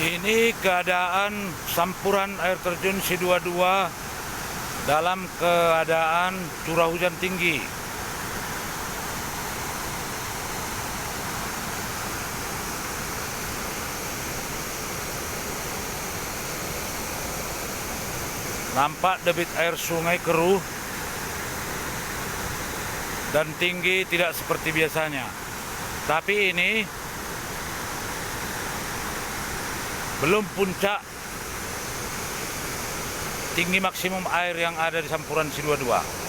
Ini keadaan sampuran air terjun Si22 dalam keadaan curah hujan tinggi. Nampak debit air sungai keruh dan tinggi tidak seperti biasanya. Tapi ini belum puncak tinggi maksimum air yang ada di sampuran Si22.